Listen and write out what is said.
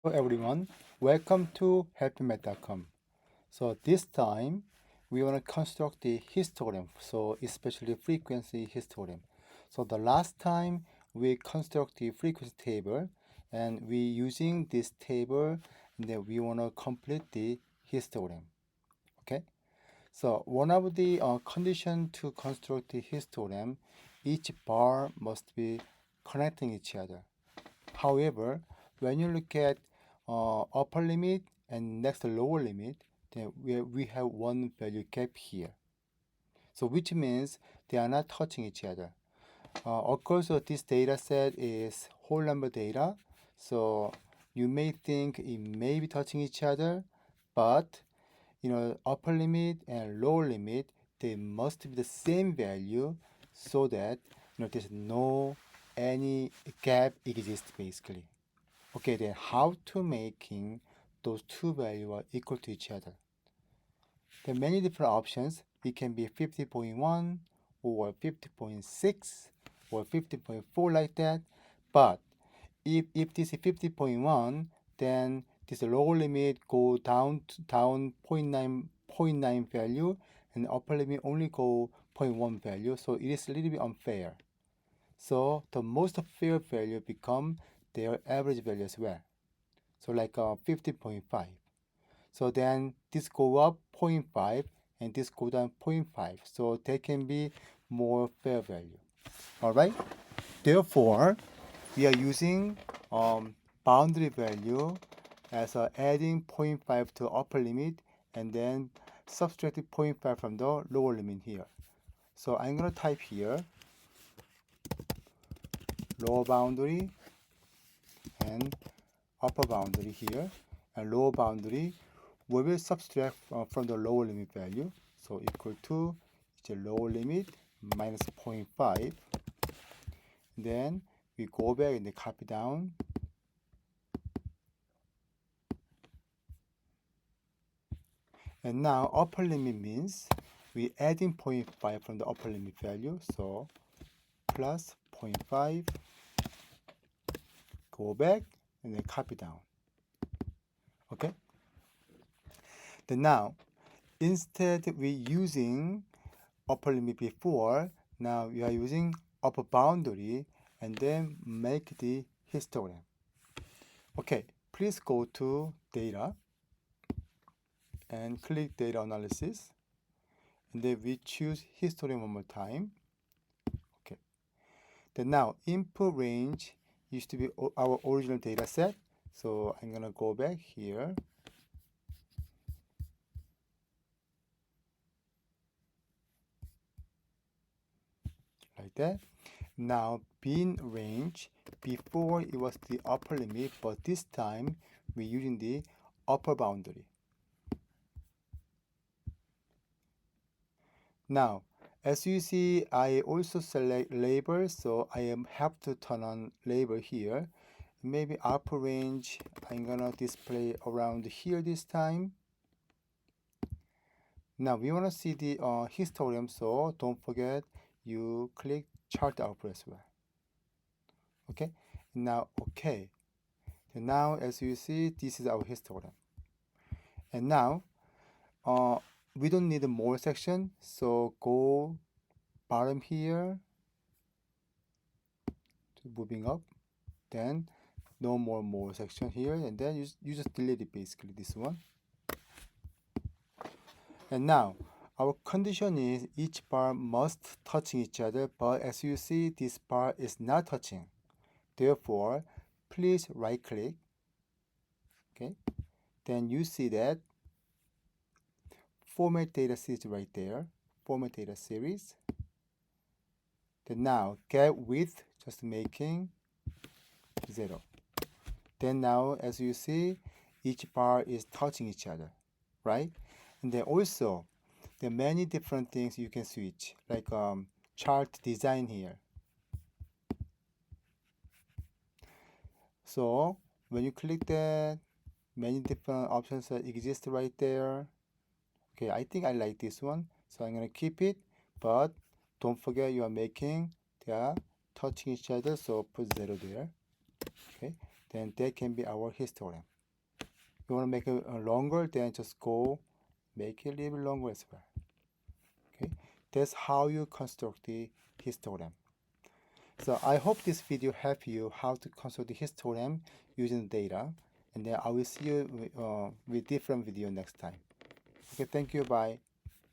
Hello everyone, welcome to helpmath.com. So this time we want to construct the histogram, so especially frequency histogram. So the last time we construct the frequency table and we using this table and then we want to complete the histogram. Okay, so one of the condition to construct the histogram, each bar must be connecting each other. However, when you look at upper limit and next lower limit, then we have one value gap here. So which means they are not touching each other. Of course, this data set is whole number data. So you may think it may be touching each other, but upper limit and lower limit, they must be the same value so that there's no any gap exists basically. Okay, then how to making those two values are equal to each other? There are many different options. It can be 50.1 or 50.6 or 50.4 like that. But if this is 50.1, then this lower limit go down down point nine value and upper limit only go 0.1 value. So it is a little bit unfair. So the most fair value become their average value as well. So like 50.5. So then this go up zero point 0.5 and this go down zero point 0.5. So they can be more fair value. All right. Therefore, we are using boundary value as adding zero point 0.5 to upper limit and then subtracting zero point 0.5 from the lower limit here. So I'm going to type here lower boundary and upper boundary here, and lower boundary we will subtract from the lower limit value. So equal to the lower limit minus 0.5. Then we go back and copy down. And now upper limit means we adding 0.5 from the upper limit value. So plus 0.5, go back and then copy down. Okay. Then now instead we using upper limit before, now we are using upper boundary and then make the histogram. Okay, please go to data and click data analysis, and then we choose histogram one more time. Okay, then now input range used to be our original data set, so I'm gonna go back here. Like that. Now bin range, before it was the upper limit, but this time we're using the upper boundary. Now, as you see, I also select label, so I have to turn on label here. Maybe upper range, I'm gonna display around here this time. Now we wanna see the histogram, so don't forget you click chart output as well. Okay, now okay. And now as you see, this is our histogram. And now we don't need more section, so go bottom here to moving up, then no more section here, and then you just delete it basically, this one. And now our condition is each bar must touching each other, but as you see, this bar is not touching. Therefore, please right click. Okay, then you see that format data series right there, format data series. Then now get width, just making 0. Then now as you see, each bar is touching each other, right? And then also there are many different things you can switch, like chart design here. So when you click that, many different options exist right there. Okay, I think I like this one, so I'm gonna keep it, but don't forget you are making, they are touching each other, so put 0 there. Okay, then that can be our histogram. You want to make it longer, then just go make it a little longer as well. Okay, that's how you construct the histogram. So I hope this video helped you how to construct the histogram using the data, and then I will see you with different video next time. Okay, thank you, bye.